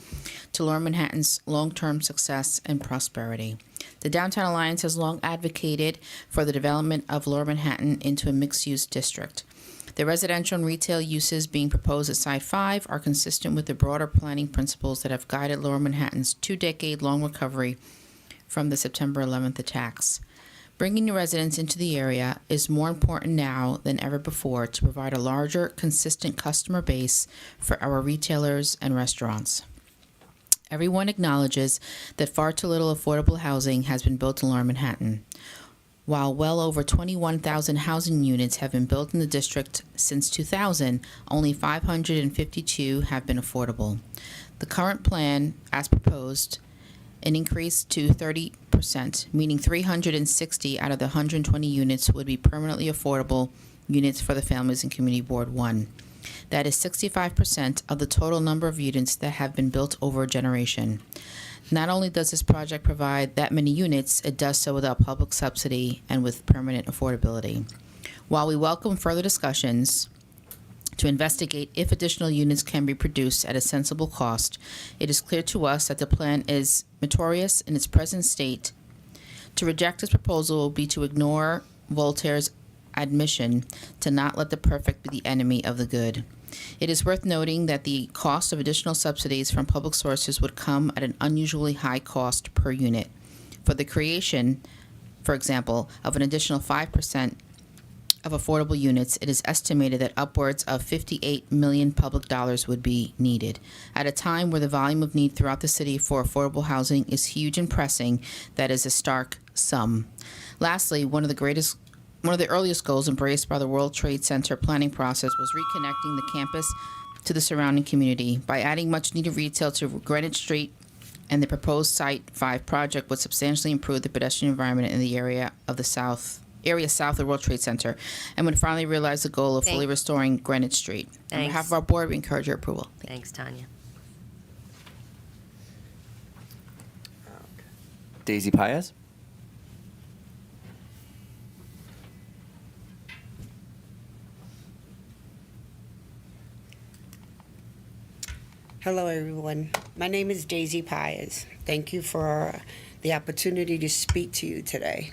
to Lower Manhattan's long-term success and prosperity. The Downtown Alliance has long advocated for the development of Lower Manhattan into a mixed-use district. The residential and retail uses being proposed at Site 5 are consistent with the broader planning principles that have guided Lower Manhattan's two-decade-long recovery from the September 11th attacks. Bringing new residents into the area is more important now than ever before to provide a larger, consistent customer base for our retailers and restaurants. Everyone acknowledges that far too little affordable housing has been built in Lower Manhattan. While well over 21,000 housing units have been built in the district since 2000, only 552 have been affordable. The current plan, as proposed, an increase to 30%, meaning 360 out of the 120 units would be permanently affordable units for the Families and Community Board 1. That is 65% of the total number of units that have been built over a generation. Not only does this project provide that many units, it does so without public subsidy and with permanent affordability. While we welcome further discussions to investigate if additional units can be produced at a sensible cost, it is clear to us that the plan is meritorious in its present state. To reject this proposal will be to ignore Voltaire's admission to not let the perfect be the enemy of the good. It is worth noting that the cost of additional subsidies from public sources would come at an unusually high cost per unit. For the creation, for example, of an additional 5% of affordable units, it is estimated that upwards of $58 million public dollars would be needed. At a time where the volume of need throughout the city for affordable housing is huge and pressing, that is a stark sum. Lastly, one of the earliest goals embraced by the World Trade Center planning process was reconnecting the campus to the surrounding community. By adding much-needed retail to Greenwich Street, and the proposed Site 5 project would substantially improve the pedestrian environment in the area south of the World Trade Center, and would finally realize the goal of fully restoring Greenwich Street. On Thanks. behalf of our board, we encourage your approval. Thanks, Tanya. Daisy Paez? Hello, everyone. My name is Daisy Paez. Thank you for the opportunity to speak to you today.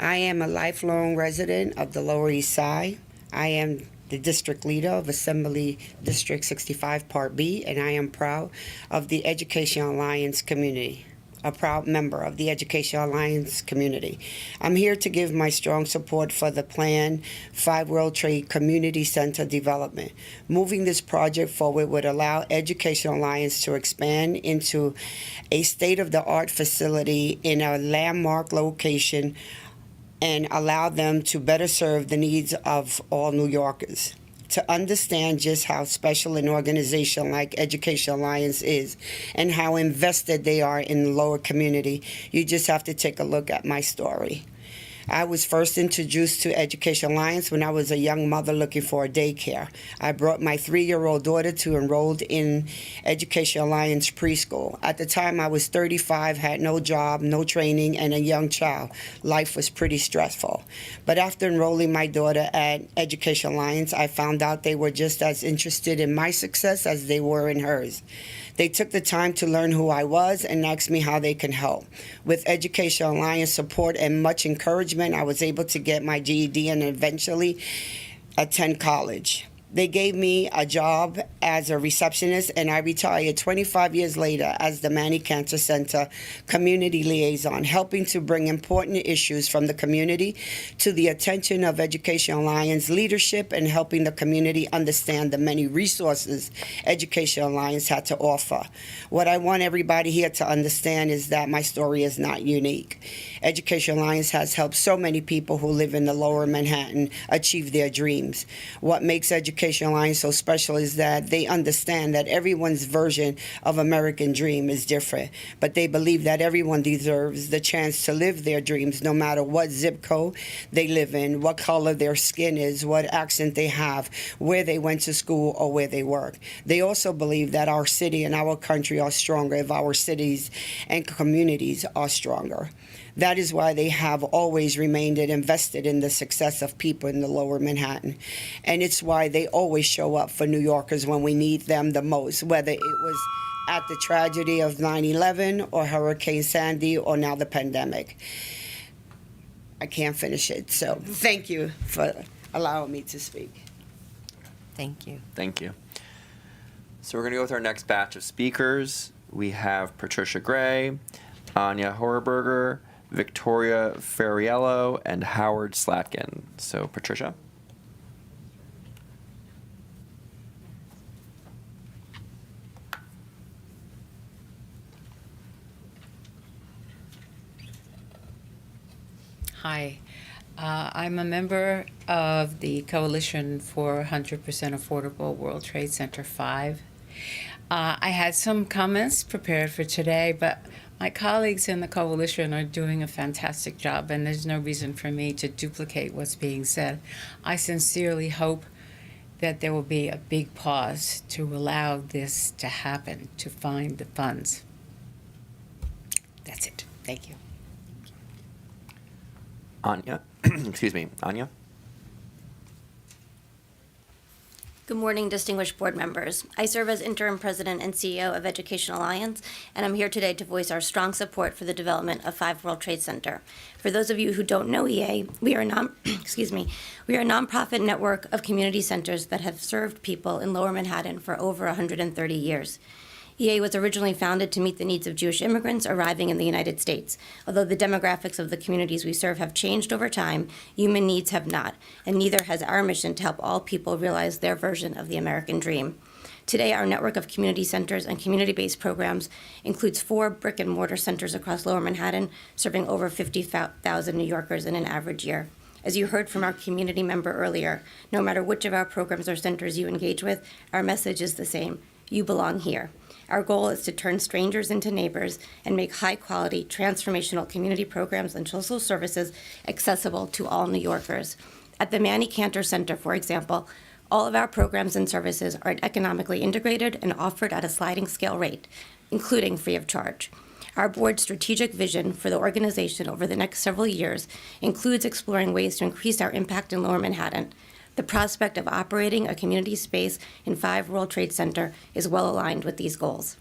I am a lifelong resident of the Lower East Side. I am the district leader of Assembly District 65 Part B, and I am proud of the Education Alliance community, a proud member of the Education Alliance community. I'm here to give my strong support for the planned 5 World Trade Community Center development. Moving this project forward would allow Education Alliance to expand into a state-of-the-art facility in a landmark location and allow them to better serve the needs of all New Yorkers. To understand just how special an organization like Education Alliance is and how invested they are in the lower community, you just have to take a look at my story. I was first introduced to Education Alliance when I was a young mother looking for a daycare. I brought my 3-year-old daughter to enroll in Education Alliance preschool. At the time, I was 35, had no job, no training, and a young child. Life was pretty stressful. But after enrolling my daughter at Education Alliance, I found out they were just as interested in my success as they were in hers. They took the time to learn who I was and asked me how they can help. With Education Alliance support and much encouragement, I was able to get my GED and eventually attend college. They gave me a job as a receptionist, and I retired 25 years later as the Manny Cancer Center community liaison, helping to bring important issues from the community to the attention of Education Alliance leadership and helping the community understand the many resources Education Alliance had to offer. What I want everybody here to understand is that my story is not unique. Education Alliance has helped so many people who live in the lower Manhattan achieve their dreams. What makes Education Education Alliance so special is that they understand that everyone's version of American dream is different, but they believe that everyone deserves the chance to live their dreams no matter what zip code they live in, what color their skin is, what accent they have, where they went to school, or where they work. They also believe that our city and our country are stronger if our cities and communities are stronger. That is why they have always remained invested in the success of people in the lower Manhattan. And it's why they always show up for New Yorkers when we need them the most, whether it was at the tragedy of 9/11 or Hurricane Sandy or now the pandemic. I can't finish it, so thank you for allowing me to speak. Thank you. Thank you. So we're going to go with our next batch of speakers. We have Patricia Gray, Anya Horberger, Victoria Ferriello, and Howard Slatkin. So, Patricia. Hi. I'm a member of the Coalition for 100% Affordable World Trade Center 5. I had some comments prepared for today, but my colleagues in the coalition are doing a fantastic job, and there's no reason for me to duplicate what's being said. I sincerely hope that there will be a big pause to allow this to happen, to find the funds. That's it. Thank you. Anya. Excuse me. Anya. Good morning, distinguished board members. I serve as interim president and CEO of Education Alliance, and I'm here today to voice our strong support for the development of 5 World Trade Center. For those of you who don't know EA, we are a nonprofit network of community centers that have served people in Lower Manhattan for over 130 years. EA was originally founded to meet the needs of Jewish immigrants arriving in the United States. Although the demographics of the communities we serve have changed over time, human needs have not, and neither has our mission to help all people realize their version of the American dream. Today, our network of community centers and community-based programs includes 4 brick-and-mortar centers across Lower Manhattan, serving over 50,000 New Yorkers in an average year. As you heard from our community member earlier, no matter which of our programs or centers you engage with, our message is the same: you belong here. Our goal is to turn strangers into neighbors and make high-quality, transformational community programs and social services accessible to all New Yorkers. At the Manny Cantor Center, for example, all of our programs and services are economically integrated and offered at a sliding scale rate, including free of charge. Our board's strategic vision for the organization over the next several years includes exploring ways to increase our impact in Lower Manhattan. The prospect of operating a community space in 5 World Trade Center is well aligned with these goals.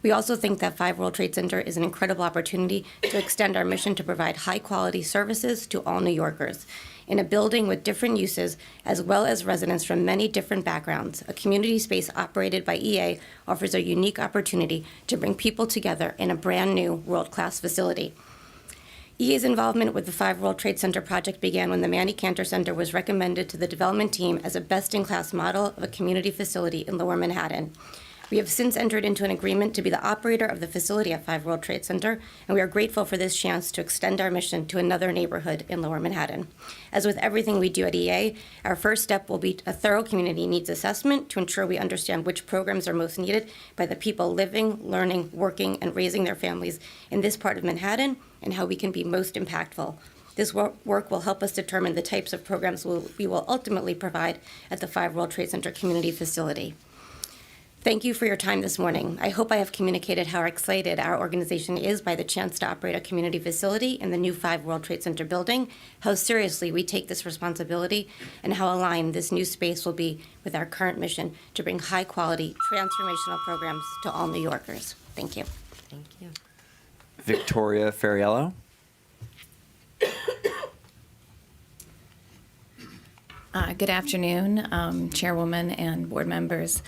We also think that 5 World Trade Center is an incredible opportunity to extend our mission to provide high-quality services to all New Yorkers. In a building with different uses, as well as residents from many different backgrounds, a community space operated by EA offers a unique opportunity to bring people together in a brand-new world-class facility. EA's involvement with the 5 World Trade Center project began when the Manny Cantor Center was recommended to the development team as a best-in-class model of a community facility in Lower Manhattan. We have since entered into an agreement to be the operator of the facility at 5 World Trade Center, and we are grateful for this chance to extend our mission to another neighborhood in Lower Manhattan. As with everything we do at EA, our first step will be a thorough community needs assessment to ensure we understand which programs are most needed by the people living, learning, working, and raising their families in this part of Manhattan, and how we can be most impactful. This work will help us determine the types of programs we will ultimately provide at the 5 World Trade Center community facility. Thank you for your time this morning. I hope I have communicated how excited our organization is by the chance to operate a community facility in the new 5 World Trade Center building, how seriously we take this responsibility, and how aligned this new space will be with our current mission to bring high-quality, transformational programs to all New Yorkers. Thank you. Thank you. Victoria Ferriello. Good afternoon, Chairwoman and board members.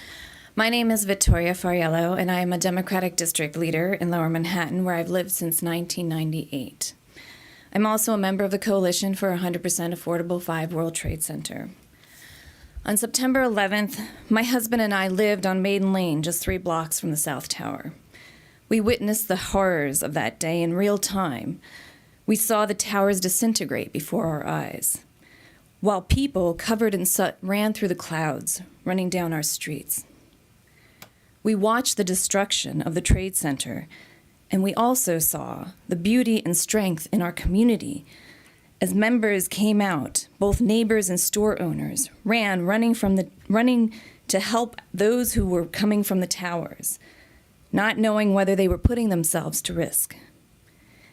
My name is Victoria Fariello, and I am a Democratic District Leader in Lower Manhattan, where I've lived since 1998. I'm also a member of the Coalition for 100% Affordable 5 World Trade Center. On September 11th, my husband and I lived on Maiden Lane, just 3 blocks from the South Tower. We witnessed the horrors of that day in real time. We saw the towers disintegrate before our eyes. while people covered in soot ran through the clouds, running down our streets. We watched the destruction of the Trade Center, and we also saw the beauty and strength in our community as members came out, both neighbors and store owners, running to help those who were coming from the towers, not knowing whether they were putting themselves to risk.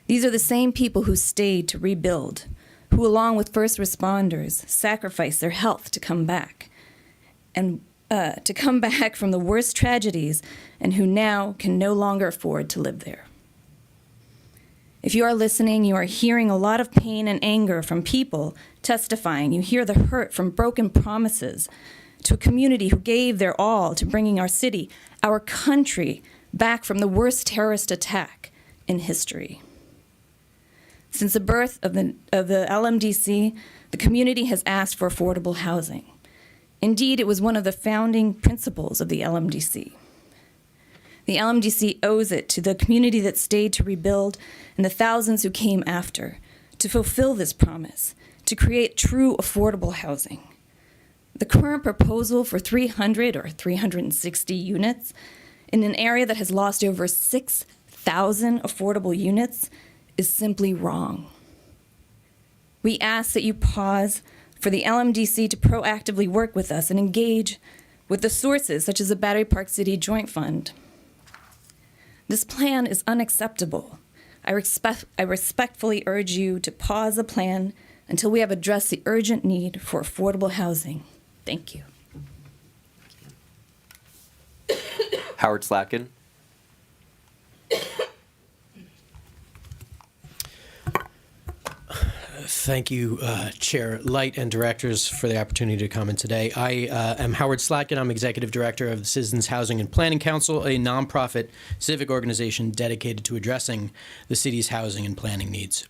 These are the same people who stayed to rebuild, who, along with first responders, sacrificed their health to come back, and to come back from the worst tragedies, and who now can no longer afford to live there. If you are listening, you are hearing a lot of pain and anger from people testifying. You hear the hurt from broken promises to a community who gave their all to bringing our city, our country, back from the worst terrorist attack in history. Since the birth of the LMDC, the community has asked for affordable housing. Indeed, it was one of the founding principles of the LMDC. The LMDC owes it to the community that stayed to rebuild and the thousands who came after to fulfill this promise, to create true affordable housing. The current proposal for 300 or 360 units in an area that has lost over 6,000 affordable units is simply wrong. We ask that you pause for the LMDC to proactively work with us and engage with the sources such as the Battery Park City Joint Fund. This plan is unacceptable. I respectfully urge you to pause the plan until we have addressed the urgent need for affordable housing. Thank you. Howard Slatkin. Thank you, Chair Light and directors, for the opportunity to comment today. I am Howard Slatkin. I'm Executive Director of the Citizens Housing and Planning Council, a nonprofit civic organization dedicated to addressing the city's housing and planning needs.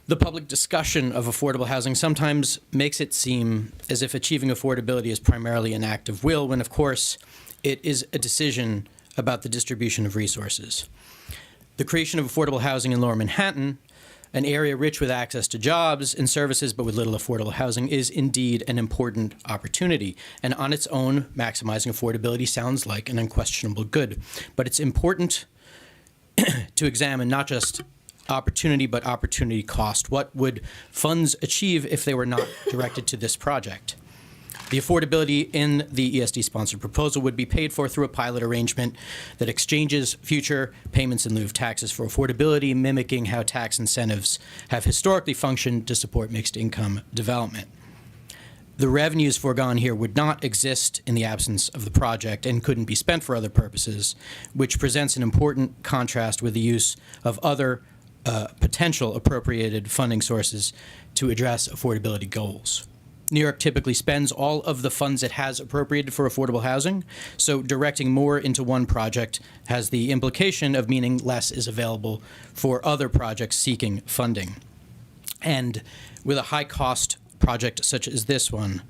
The public discussion of affordable housing sometimes makes it seem as if achieving affordability is primarily an act of will, when, of course, it is a decision about the distribution of resources. The creation of affordable housing in Lower Manhattan, an area rich with access to jobs and services but with little affordable housing, is indeed an important opportunity. And on its own, maximizing affordability sounds like an unquestionable good. But it's important to examine not just opportunity, but opportunity cost. What would funds achieve if they were not directed to this project? The affordability in the ESD-sponsored proposal would be paid for through a pilot arrangement that exchanges future payments in lieu of taxes for affordability, mimicking how tax incentives have historically functioned to support mixed-income development. The revenues foregone here would not exist in the absence of the project and couldn't be spent for other purposes, which presents an important contrast with the use of other potential appropriated funding sources to address affordability goals. New York typically spends all of the funds it has appropriated for affordable housing, so directing more into one project has the implication of meaning less is available for other projects seeking funding. And with a high-cost project such as this one,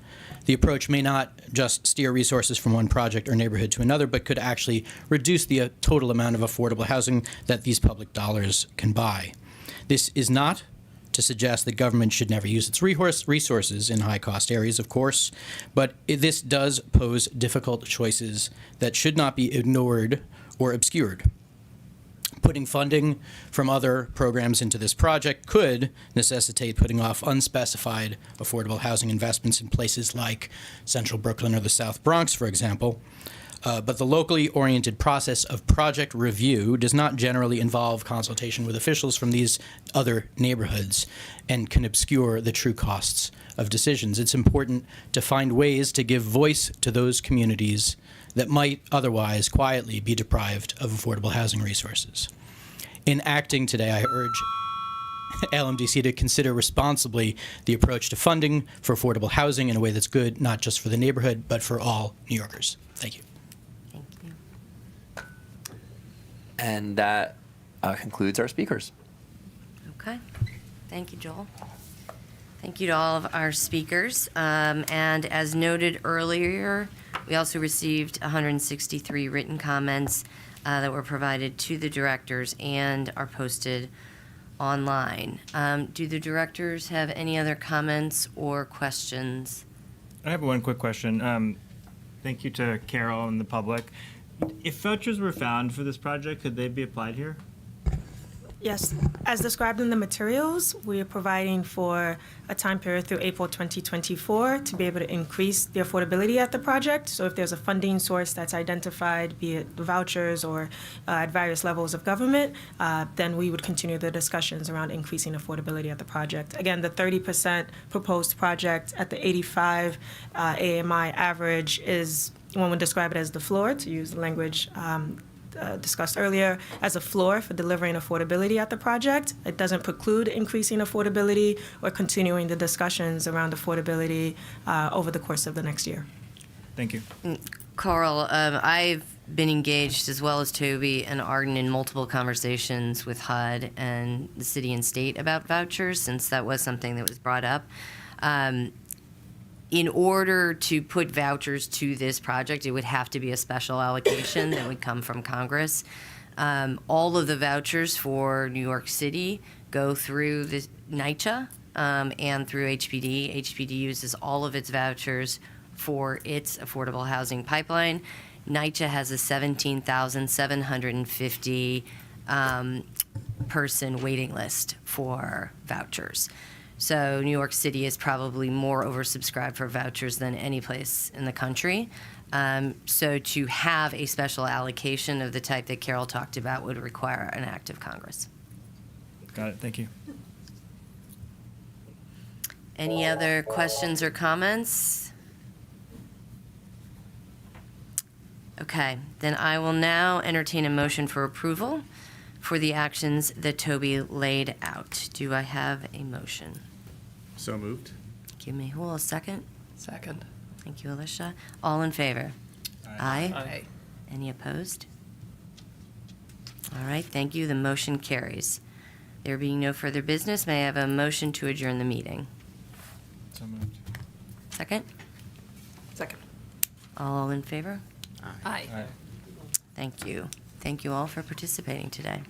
the approach may not just steer resources from one project or neighborhood to another, but could actually reduce the total amount of affordable housing that these public dollars can buy. This is not to suggest that government should never use its resources in high-cost areas, of course, but this does pose difficult choices that should not be ignored or obscured. Putting funding from other programs into this project could necessitate putting off unspecified affordable housing investments in places like Central Brooklyn or the South Bronx, for example. But the locally oriented process of project review does not generally involve consultation with officials from these other neighborhoods and can obscure the true costs of decisions. It's important to find ways to give voice to those communities that might otherwise quietly be deprived of affordable housing resources. In acting today, I urge LMDC to consider responsibly the approach to funding for affordable housing in a way that's good, not just for the neighborhood, but for all New Yorkers. Thank you. And that concludes our speakers. Okay. Thank you, Joel. Thank you to all of our speakers. And as noted earlier, we also received 163 written comments that were provided to the directors and are posted online. Do the directors have any other comments or questions? I have one quick question. Thank you to Carol and the public. If vouchers were found for this project, could they be applied here? Yes, as described in the materials, we are providing for a time period through April 2024 to be able to increase the affordability at the project. So if there's a funding source that's identified, be it vouchers or at various levels of government, then we would continue the discussions around increasing affordability at the project. Again, the 30% proposed project at the 85 AMI average is, one would describe it as the floor, to use the language discussed earlier, as a floor for delivering affordability at the project. It doesn't preclude increasing affordability or continuing the discussions around affordability over the course of the next year. Thank you. Carl, I've been engaged, as well as Toby and Arden, in multiple conversations with HUD and the city and state about vouchers, since that was something that was brought up. In order to put vouchers to this project, it would have to be a special allocation that would come from Congress. All of the vouchers for New York City go through the NYCHA and through HPD. HPD uses all of its vouchers for its affordable housing pipeline. NYCHA has a 17,750 person waiting list for vouchers. So New York City is probably more oversubscribed for vouchers than any place in the country. So to have a special allocation of the type that Carol talked about would require an act of Congress. Got it. Thank you. Any other questions or comments? Okay, then I will now entertain a motion for approval for the actions that Toby laid out. Do I have a motion? So moved. Give me a second. Second. Thank you, Alicia. All in favor? Aye. Aye. Any opposed? All right, thank you. The motion carries. There being no further business, may I have a motion to adjourn the meeting? So moved. Second? Second. All in favor? Aye. Thank you. Thank you all for participating today.